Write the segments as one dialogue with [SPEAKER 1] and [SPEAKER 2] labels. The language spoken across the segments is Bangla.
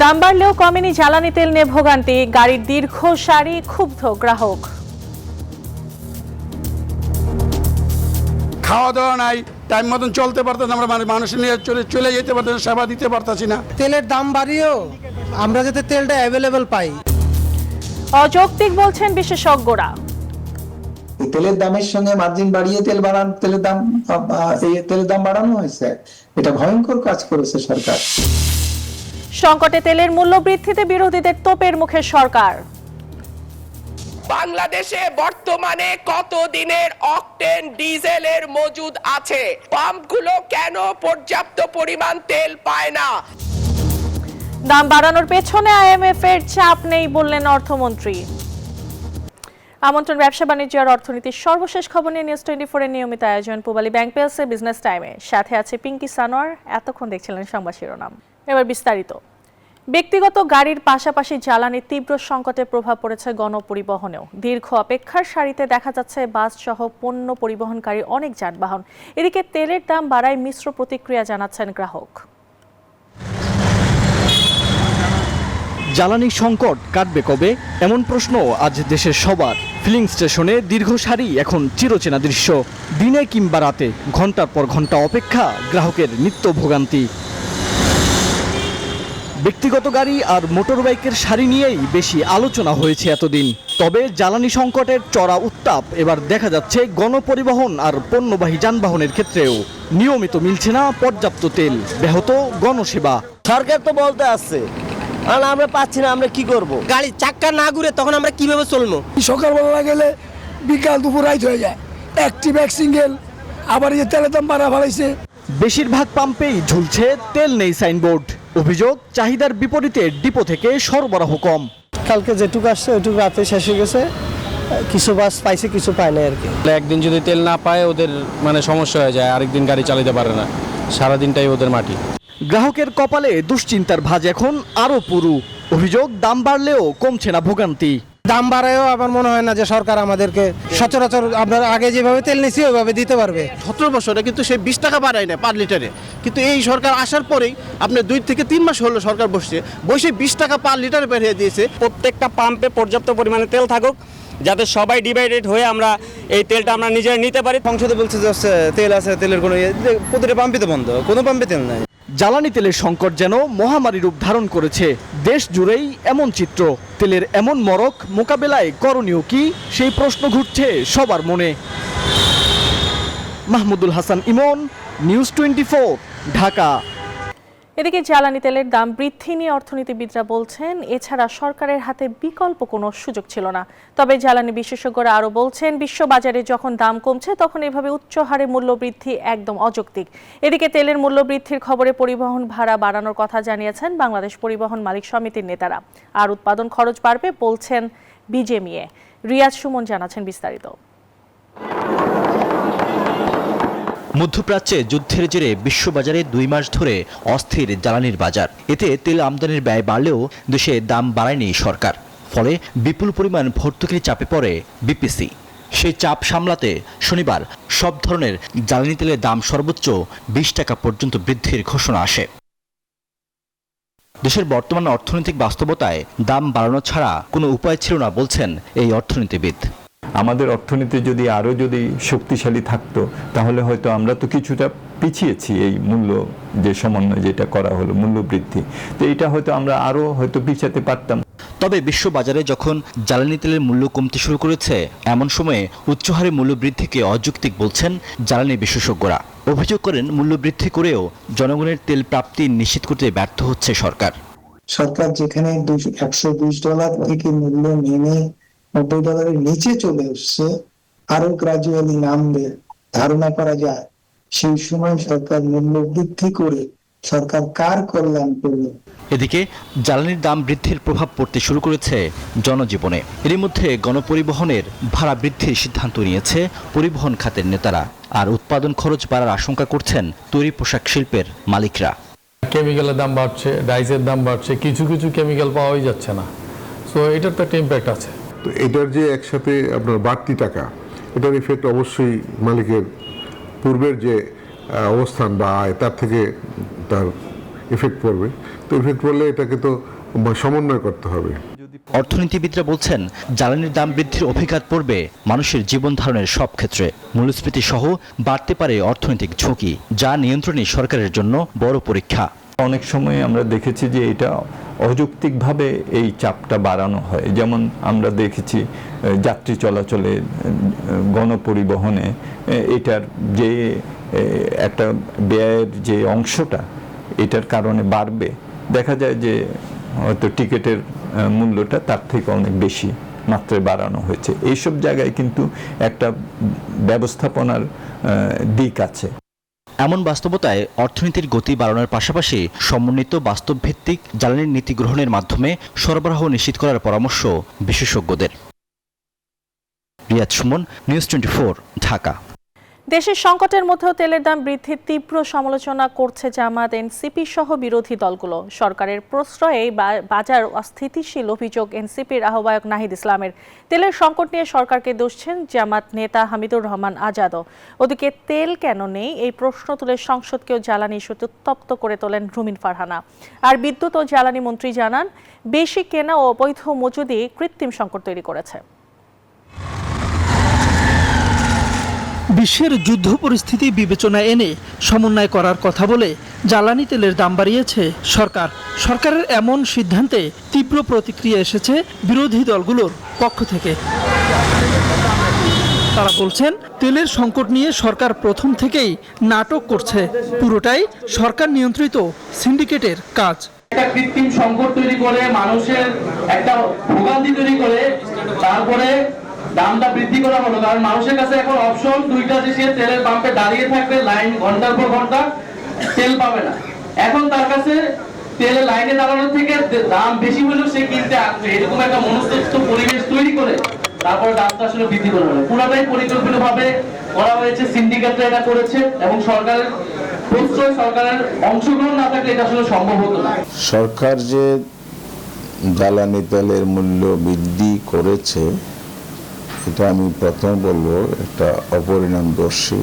[SPEAKER 1] দাম বাড়লেও কমেনি জ্বালানি তেল নিয়ে ভোগান্তি, গাড়ির দীর্ঘ সারি, ক্ষুব্ধ গ্রাহক।
[SPEAKER 2] খাওয়া দাওয়া নাই, টাইম মতন চলতে পারতেন, আমরা মানুষ নিয়ে চলে যেতে পারতেন, সেবা দিতে পারতাছি না।
[SPEAKER 3] তেলের দাম বাড়িয়েও আমরা যাতে তেলটা অ্যাভেলেবেল পাই।
[SPEAKER 1] অযৌক্তিক বলছেন বিশেষজ্ঞরা।
[SPEAKER 4] তেলের দামের সঙ্গে মার্জিন বাড়িয়ে তেলের দাম বাড়ানো হয়েছে। এটা ভয়ঙ্কর কাজ করেছে সরকার।
[SPEAKER 1] সংকটে তেলের মূল্য বৃদ্ধিতে বিরোধীদের তোপের মুখে সরকার।
[SPEAKER 5] বাংলাদেশে বর্তমানে কত দিনের অকটেন ডিজেলের মজুদ আছে? পাম্পগুলো কেন পর্যাপ্ত পরিমাণ তেল পায় না?
[SPEAKER 1] দাম বাড়ানোর পেছনে আইএমএফ এর চাপ নেই বললেন অর্থমন্ত্রী। আমন্ত্রণ ব্যবসা বাণিজ্য আর অর্থনীতির সর্বশেষ খবর নিয়ে নিউজ 24 এর নিয়মিত আয়োজন পূবালী ব্যাংক পেলসে বিজনেস টাইমে। সাথে আছে পিঙ্কি সানোয়ার। এতক্ষণ দেখছিলেন সংবাদ শিরোনাম, এবার বিস্তারিত। ব্যক্তিগত গাড়ির পাশাপাশি জ্বালানির তীব্র সংকটের প্রভাব পড়েছে গণপরিবহনেও। দীর্ঘ অপেক্ষার সারিতে দেখা যাচ্ছে বাস সহ পণ্য পরিবহনকারী অনেক যানবাহন। এদিকে তেলের দাম বাড়ায় মিশ্র প্রতিক্রিয়া জানাচ্ছেন গ্রাহক।
[SPEAKER 6] জ্বালানি সংকট কাটবে কবে, এমন প্রশ্ন আজ দেশের সবার। ফিলিং স্টেশনে দীর্ঘ সারি এখন চিরচেনা দৃশ্য। দিনে কিংবা রাতে ঘন্টার পর ঘন্টা অপেক্ষা, গ্রাহকের নিত্য ভোগান্তি। ব্যক্তিগত গাড়ি আর মোটরবাইকের সারি নিয়েই বেশি আলোচনা হয়েছে এতদিন। তবে জ্বালানি সংকটের চড়া উত্তাপ এবার দেখা যাচ্ছে গণপরিবহন আর পণ্যবাহী যানবাহনের ক্ষেত্রেও। নিয়মিত মিলছে না পর্যাপ্ত তেল, ব্যাহত গণসেবা।
[SPEAKER 7] সরকার তো বলতে আসছে, আর আমরা পাচ্ছি না, আমরা কি করব?
[SPEAKER 3] গাড়ি চাক্কা না ঘুরে তখন আমরা কিভাবে চলবো?
[SPEAKER 8] সকালবেলা গেলে বিকাল দুপুর রাইত হয়ে যায়। অ্যাক্টিভ এক সিঙ্গেল, আবার এই তেলের দাম বাড়া ফেলাইছে।
[SPEAKER 6] বেশিরভাগ পাম্পেই ঝুলছে তেল নেই সাইনবোর্ড। অভিযোগ, চাহিদার বিপরীতে ডিপো থেকে সরবরাহ কম।
[SPEAKER 3] কালকে যেটুকু আসছে ওইটুকু রাতে শেষ হয়ে গেছে। কিছু বাস পাইছে, কিছু পায় না আর কি।
[SPEAKER 9] একদিন যদি তেল না পায় ওদের সমস্যা হয়ে যায়, আরেকদিন গাড়ি চালাতে পারে না, সারাদিনটাই ওদের মাটি।
[SPEAKER 6] গ্রাহকের কপালে দুশ্চিন্তার ভাঁজ এখন আরো পুরু। অভিযোগ, দাম বাড়লেও কমছে না ভোগান্তি।
[SPEAKER 3] দাম বাড়ায়ও আমার মনে হয় না যে সরকার আমাদেরকে সচরাচর আমরা আগে যেভাবে তেল নিছি ওইভাবে দিতে পারবে।
[SPEAKER 10] 17 বছরে কিন্তু সে 20 টাকা বাড়ায় না পার লিটারে, কিন্তু এই সরকার আসার পরেই আপনার 2 থেকে 3 মাস হলো সরকার বসে 20 টাকা পার লিটারে বেরিয়ে দিয়েছে।
[SPEAKER 11] প্রত্যেকটা পাম্পে পর্যাপ্ত পরিমাণে তেল থাকুক, যাতে সবাই ডিভাইডেড হয়ে আমরা এই তেলটা আমরা নিজেরা নিতে পারি।
[SPEAKER 7] সংসদে বলছে যে তেল আছে, তেলের কোনো প্রতিটা পাম্পে তো বন্ধ, কোনো পাম্পে তেল নাই।
[SPEAKER 6] জ্বালানি তেলের সংকট যেন মহামারী রূপ ধারণ করেছে। দেশ জুড়েই এমন চিত্র। তেলের এমন মরক মোকাবেলায় করণীয় কি, সেই প্রশ্ন ঘুরছে সবার মনে। মাহমুদুল হাসান ইমন, নিউজ 24, ঢাকা।
[SPEAKER 1] এদিকে জ্বালানি তেলের দাম বৃদ্ধি নিয়ে অর্থনীতিবিদরা বলছেন এছাড়া সরকারের হাতে বিকল্প কোনো সুযোগ ছিল না। তবে জ্বালানি বিশেষজ্ঞরা আরও বলছেন, বিশ্ববাজারে যখন দাম কমছে তখন এভাবে উচ্চ হারে মূল্য বৃদ্ধি একদম অযৌক্তিক। এদিকে তেলের মূল্য বৃদ্ধির খবরে পরিবহন ভাড়া বাড়ানোর কথা জানিয়েছেন বাংলাদেশ পরিবহন মালিক সমিতির নেতারা। আর উৎপাদন খরচ বাড়বে বলছেন বিজেএমইএ। রিয়াজ সুমন জানাচ্ছেন বিস্তারিত।
[SPEAKER 12] মধ্যপ্রাচ্যে যুদ্ধের জেরে বিশ্ববাজারে 2 মাস ধরে অস্থির জ্বালানির বাজার। এতে তেল আমদানির ব্যয় বাড়লেও দেশে দাম বাড়ায়নি সরকার। ফলে বিপুল পরিমাণ ভর্তুকির চাপে পড়ে বিপিসি। সেই চাপ সামলাতে শনিবার সব ধরনের জ্বালানি তেলের দাম সর্বোচ্চ 20 টাকা পর্যন্ত বৃদ্ধির ঘোষণা আসে। দেশের বর্তমান অর্থনৈতিক বাস্তবতায় দাম বাড়ানো ছাড়া কোনো উপায় ছিল না বলছেন এই অর্থনীতিবিদ।
[SPEAKER 13] আমাদের অর্থনীতি যদি আরও শক্তিশালী থাকতো তাহলে হয়তো আমরা তো কিছুটা পিছিয়েছি এই মূল্য যে সমন্বয় যেটা করা হলো মূল্য বৃদ্ধি, তো এটা হয়তো আমরা আরও হয়তো পিছাতে পারতাম।
[SPEAKER 12] তবে বিশ্ববাজারে যখন জ্বালানি তেলের মূল্য কমতে শুরু করেছে, এমন সময়ে উচ্চহারে মূল্য বৃদ্ধিকে অযৌক্তিক বলছেন জ্বালানি বিশেষজ্ঞরা। অভিযোগ করেন, মূল্য বৃদ্ধি করেও জনগণের তেল প্রাপ্তি নিশ্চিত করতে ব্যর্থ হচ্ছে সরকার।
[SPEAKER 4] সরকার যেখানে $120 থেকে মূল্য নেমে $90 নিচে চলে এসছে, আরো গ্রাজুয়ালি নামবে ধারণা করা যায়, সেই সময় সরকার মূল্য বৃদ্ধি করে সরকার কার কল্যাণ করবে।
[SPEAKER 12] এদিকে জ্বালানির দাম বৃদ্ধির প্রভাব পড়তে শুরু করেছে জনজীবনে। এর মধ্যে গণপরিবহনের ভাড়া বৃদ্ধির সিদ্ধান্ত নিয়েছে পরিবহন খাতের নেতারা। আর উৎপাদন খরচ বাড়ার আশঙ্কা করছেন তৈরি পোশাক শিল্পের মালিকরা।
[SPEAKER 9] কেমিক্যালের দাম বাড়ছে, ডাইসের দাম বাড়ছে, কিছু কেমিক্যাল পাওয়াই যাচ্ছে না। সো এটার তো একটা ইম্প্যাক্ট আছে।
[SPEAKER 14] তো এটার যে একসাথে আপনার বাড়তি টাকা, এটার ইফেক্ট অবশ্যই মালিকের পূর্বের যে অবস্থান বা আয় তার থেকে তার এফেক্ট পড়বে। তো এফেক্ট পড়লে এটাকে তো সমন্বয় করতে হবে।
[SPEAKER 12] অর্থনীতিবিদরা বলছেন জ্বালানির দাম বৃদ্ধির অভিঘাত পড়বে মানুষের জীবন ধারণের সব ক্ষেত্রে। মূল্যস্ফীতি সহ বাড়তে পারে অর্থনৈতিক ঝুঁকি, যা নিয়ন্ত্রণই সরকারের জন্য বড় পরীক্ষা।
[SPEAKER 13] অনেক সময় আমরা দেখেছি যে এটা অযৌক্তিকভাবে এই চাপটা বাড়ানো হয়। যেমন আমরা দেখেছি যাত্রী চলাচলে, গণপরিবহনে এটার যে একটা ব্যয়ের যে অংশটা এটার কারণে বাড়বে, দেখা যায় যে হয়তো টিকিটের মূল্যটা তার থেকে অনেক বেশি মাত্রায় বাড়ানো হয়েছে। এইসব জায়গায় কিন্তু একটা ব্যবস্থাপনার দিক আছে।
[SPEAKER 12] এমন বাস্তবতায় অর্থনীতির গতি বাড়ানোর পাশাপাশি সমন্বিত বাস্তবভিত্তিক জ্বালানির নীতি গ্রহণের মাধ্যমে সরবরাহ নিশ্চিত করার পরামর্শ বিশেষজ্ঞদের। রিয়াদ সুমন, নিউজ 24, ঢাকা।
[SPEAKER 1] দেশের সংকটের মধ্যেও তেলের দাম বৃদ্ধির তীব্র সমালোচনা করছে জামাত, এনসিপি সহ বিরোধী দলগুলো। সরকারের প্রশ্রয়ে বাজার অস্থিতিশীল অভিযোগ এনসিপির আহ্বায়ক নাহিদ ইসলামের। তেলের সংকট নিয়ে সরকারকে দোষছেন জামাত নেতা হামিদুর রহমান আজাদও। ওদিকে তেল কেন নেই এই প্রশ্ন তুলে সংসদকেও জ্বালানি ইস্যুতে উত্তপ্ত করে তোলেন রুমিন ফারহানা। আর বিদ্যুৎ ও জ্বালানি মন্ত্রী জানান, বেশি কেনা ও অবৈধ মজুদি কৃত্রিম সংকট তৈরি করেছে।
[SPEAKER 15] বিশ্বের যুদ্ধ পরিস্থিতি বিবেচনায় এনে সমন্বয় করার কথা বলে জ্বালানি তেলের দাম বাড়িয়েছে সরকার। সরকারের এমন সিদ্ধান্তে তীব্র প্রতিক্রিয়া এসেছে বিরোধী দলগুলোর পক্ষ থেকে। তারা বলছেন, তেলের সংকট নিয়ে সরকার প্রথম থেকেই নাটক করছে, পুরোটাই সরকার নিয়ন্ত্রিত সিন্ডিকেটের কাজ।
[SPEAKER 16] একটা কৃত্রিম সংকট তৈরি করে, মানুষের একটা ভোগান্তি তৈরি করে তারপরে দামটা বৃদ্ধি করা হলো। কারণ মানুষের কাছে এখন অপশন দুইটা, যে সে তেলের পাম্পে দাঁড়িয়ে থাকবে, লাইন ঘন্টার পর ঘন্টা, তেল পাবে না। এখন তার কাছে তেলের লাইনে দাঁড়ানোর থেকে দাম বেশি হলেও সে কিনতে আসবে, এরকম একটা মনস্তত্ত্ব পরিবেশ তৈরি করে তারপরে দামটা আসলে বৃদ্ধি করা হলো। পুরোটাই পরিকল্পিতভাবে করা হয়েছে, সিন্ডিকেটরা এটা করেছে এবং সরকারের প্রশ্রয়, সরকারের অংশগ্রহণ না থাকলে এটা আসলে সম্ভব হতো না।
[SPEAKER 17] সরকার যে জ্বালানি তেলের মূল্য বৃদ্ধি করেছে, এটা আমি প্রথম বলবো একটা অপরিণামদর্শী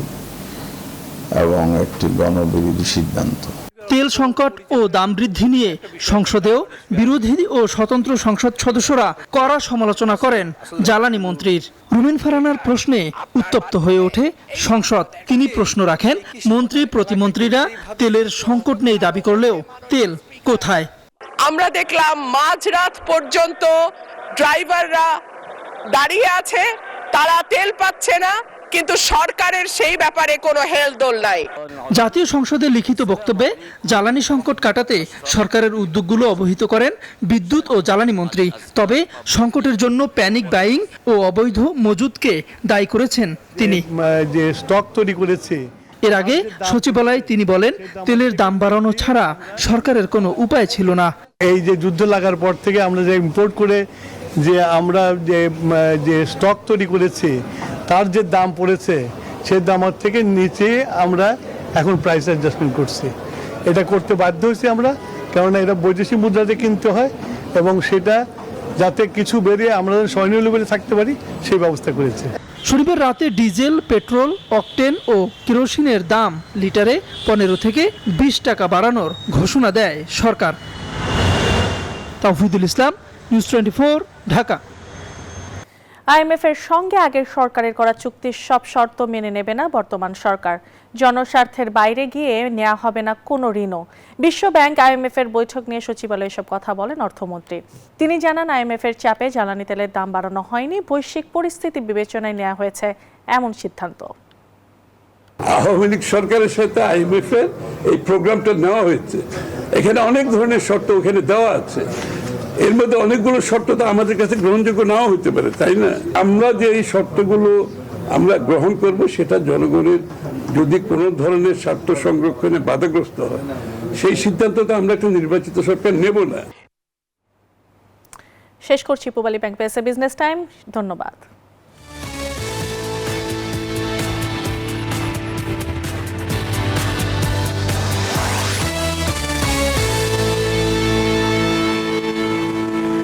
[SPEAKER 17] এবং একটি গণবিরোধী সিদ্ধান্ত।
[SPEAKER 15] তেল সংকট ও দাম বৃদ্ধি নিয়ে সংসদেও বিরোধী ও স্বতন্ত্র সংসদ সদস্যরা কড়া সমালোচনা করেন জ্বালানি মন্ত্রীর। রুমিন ফারহানার প্রশ্নে উত্তপ্ত হয়ে ওঠে সংসদ। তিনি প্রশ্ন রাখেন, মন্ত্রী প্রতিমন্ত্রীরা তেলের সংকট নেই দাবি করলেও তেল কোথায়?
[SPEAKER 5] আমরা দেখলাম মাঝরাত পর্যন্ত ড্রাইভাররা দাঁড়িয়ে আছে, তারা তেল পাচ্ছে না, কিন্তু সরকারের সেই ব্যাপারে কোনো হেলদোল নাই।
[SPEAKER 15] জাতীয় সংসদে লিখিত বক্তব্যে জ্বালানি সংকট কাটাতে সরকারের উদ্যোগগুলো অবহিত করেন বিদ্যুৎ ও জ্বালানি মন্ত্রী। তবে সংকটের জন্য প্যানিক বাইং ও অবৈধ মজুদকে দায়ী করেছেন তিনি।
[SPEAKER 18] যে স্টক তৈরি করেছে,
[SPEAKER 15] এর আগে সচিবালয়ে তিনি বলেন, তেলের দাম বাড়ানো ছাড়া সরকারের কোনো উপায় ছিল না।
[SPEAKER 18] এই যে যুদ্ধ লাগার পর থেকে আমরা যে ইম্পোর্ট করে যে আমরা যে স্টক তৈরি করেছি, তার যে দাম পড়েছে সে দামের থেকে নিচে আমরা এখন প্রাইস অ্যাডজাস্টমেন্ট করছি। এটা করতে বাধ্য হয়েছি আমরা, কেননা এটা বৈদেশিক মুদ্রাতে কিনতে হয় এবং সেটা যাতে কিছু বেরিয়ে আমরা স্বর্ণীয় লেভেলে থাকতে পারি সেই ব্যবস্থা করেছে।
[SPEAKER 15] শনিবার রাতে ডিজেল, পেট্রোল, অকটেন ও কেরোসিনের দাম লিটারে 15 থেকে 20 টাকা বাড়ানোর ঘোষণা দেয় সরকার। তাওহিদুল ইসলাম, নিউজ 24, ঢাকা।
[SPEAKER 1] আইএমএফ এর সঙ্গে আগের সরকারের করা চুক্তির সব শর্ত মেনে নেবে না বর্তমান সরকার। জনস্বার্থের বাইরে গিয়ে নেওয়া হবে না কোনো ঋণও। বিশ্বব্যাংক আইএমএফ এর বৈঠক নিয়ে সচিবালয়ে এসব কথা বলেন অর্থমন্ত্রী। তিনি জানান, আইএমএফ এর চাপে জ্বালানি তেলের দাম বাড়ানো হয়নি, বৈশ্বিক পরিস্থিতি বিবেচনায় নেওয়া হয়েছে এমন সিদ্ধান্ত।
[SPEAKER 2] আওয়ামী লীগ সরকারের সাথে আইএমএফ এর এই প্রোগ্রামটা নেওয়া হয়েছে, এখানে অনেক ধরনের শর্ত ওখানে দেওয়া আছে। এর মধ্যে অনেকগুলো শর্ত তো আমাদের কাছে গ্রহণযোগ্য নাও হতে পারে, তাই না? আমরা যে এই শর্তগুলো আমরা গ্রহণ করব, সেটা জনগণের যদি কোনো ধরনের স্বার্থ সংরক্ষণে বাধাগ্রস্ত হয়, সেই সিদ্ধান্ত তো আমরা একটা নির্বাচিত সরকার নেব না।
[SPEAKER 1] শেষ করছি পূবালী ব্যাংক বিজনেস টাইম। ধন্যবাদ।